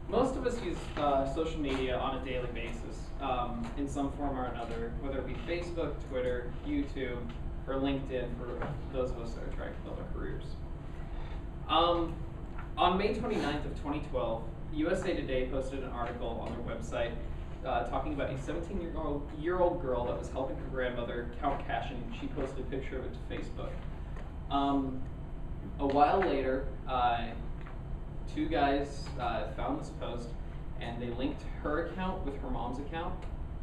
Most of us use social media on a daily basis in some form or another, whether it be Facebook, Twitter, YouTube, or LinkedIn for those of us that are trying to build our careers. On May 29th of 2012, USA Today posted an article on their website talking about a 17-year-old girl that was helping her grandmother count cash, and she posted a picture of it to Facebook. A while later, two guys found this post, and they linked her account with her mom's account,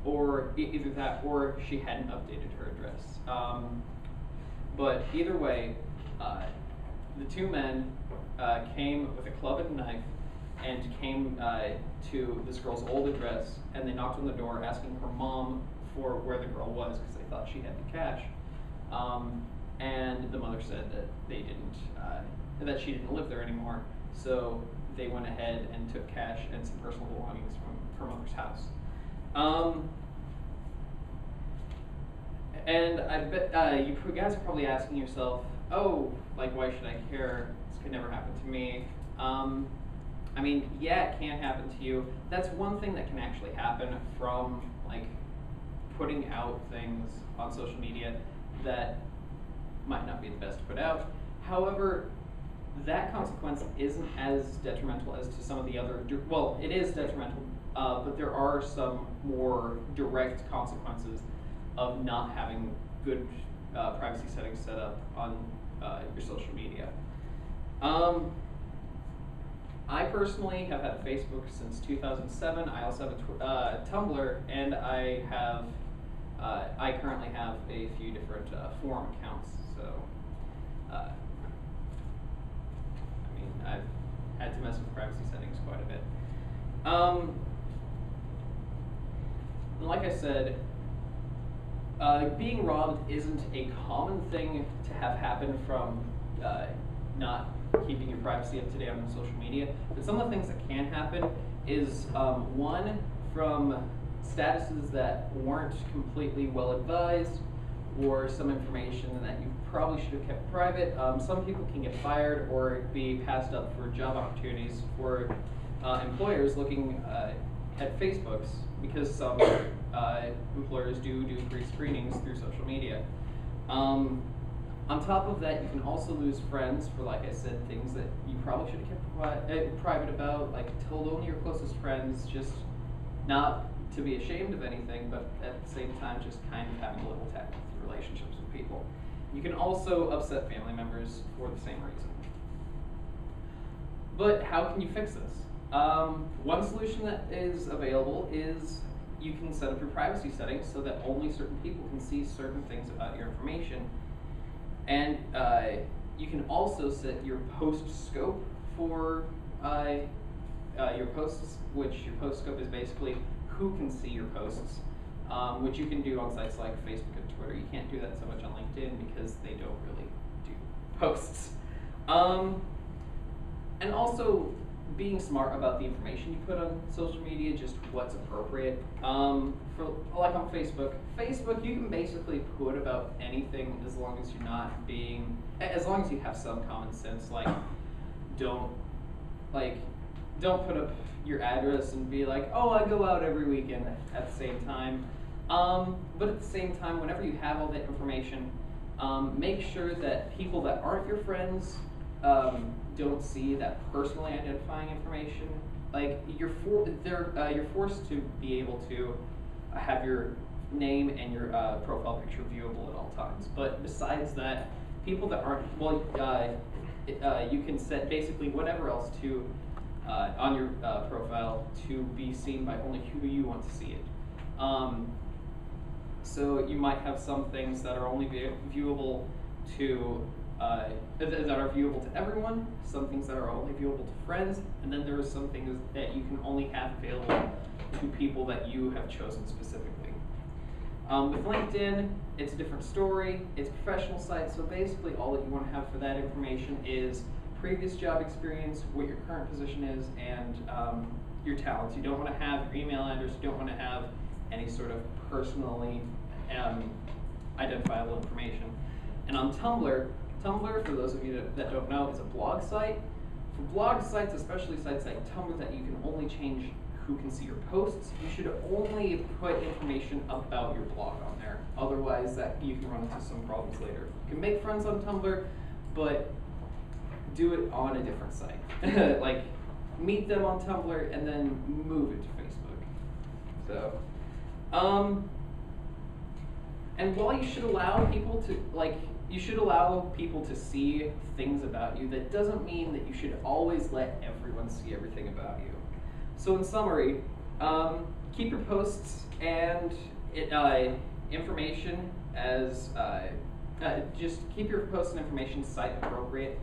or either that or she hadn't updated her address. But either way, the two men came with a club and a knife and came to this girl's old address, and they knocked on the door asking her mom for where the girl was because they thought she had the cash. And the mother said that they didn't, that she didn't live there anymore. So they went ahead and took cash and some personal belongings from her mother's house. And I bet you guys are probably asking yourself, oh, like, why should I care? This could never happen to me. I mean, yeah, it can happen to you. That's one thing that can actually happen from, like, putting out things on social media that might not be the best to put out. However, that consequence isn't as detrimental as to some of the other, well, it is detrimental, but there are some more direct consequences of not having good privacy settings set up on your social media. I personally have had Facebook since 2007. I also have a Tumblr, and I currently have a few different forum accounts. So, I mean, I've had to mess with privacy settings quite a bit. And like I said, being robbed isn't a common thing to have happen from not keeping your privacy up to date on social media. But some of the things that can happen is, one, from statuses that weren't completely well advised, or some information that you probably should have kept private. Some people can get fired or be passed up for job opportunities for employers looking at Facebooks, because some employers do pre-screenings through social media. On top of that, you can also lose friends for, like I said, things that you probably should have kept private about, like told only your closest friends, just not to be ashamed of anything, but at the same time just kind of having a little technical relationships with people. You can also upset family members for the same reason. But how can you fix this? One solution that is available is you can set up your privacy settings so that only certain people can see certain things about your information. And you can also set your post scope for your posts, which your post scope is basically who can see your posts, which you can do on sites like Facebook and Twitter. You can't do that so much on LinkedIn because they don't really do posts. And also being smart about the information you put on social media, just what's appropriate. For like on Facebook, you can basically put about anything as long as you're not as long as you have some common sense. Like, don't put up your address and be like, oh, I go out every weekend at the same time. But at the same time, whenever you have all that information, make sure that people that aren't your friends don't see that personally identifying information. Like, you're forced to be able to have your name and your profile picture viewable at all times. But besides that, people that aren't, well, you can set basically whatever else to on your profile to be seen by only who you want to see it. So you might have some things that are only viewable to that are viewable to everyone, some things that are only viewable to friends, and then there are some things that you can only have available to people that you have chosen specifically. With LinkedIn, it's a different story. It's a professional site, so basically all that you want to have for that information is previous job experience, what your current position is, and your talents. You don't want to have your email address. You don't want to have any sort of personally identifiable information. And on Tumblr, for those of you that don't know, is a blog site For blog sites, especially sites like Tumblr that you can only change who can see your posts, you should only put information about your blog on there. Otherwise, that you can run into some problems later. You can make friends on Tumblr, but do it on a different site. Like, meet them on Tumblr and then move it to Facebook. So, and while you should allow people to see things about you, that doesn't mean that you should always let everyone see everything about you. So in summary, keep your posts and information as just keep your posts and information site appropriate.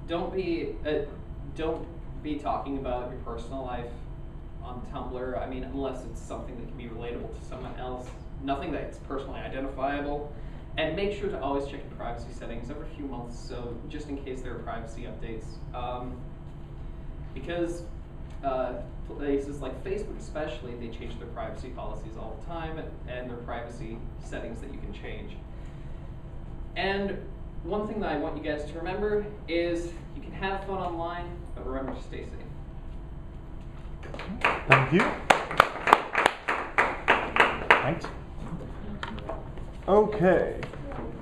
Don't be talking about your personal life on Tumblr. I mean, unless it's something that can be relatable to someone else. Nothing that's personally identifiable. And make sure to always check your privacy settings every few months, so just in case there are privacy updates. Because places like Facebook especially, they change their privacy policies all the time and their privacy settings that you can change. And one thing that I want you guys to remember is you can have fun online, but remember to stay safe. Thank you. Thanks. Okay,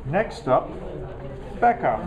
next up, Becca.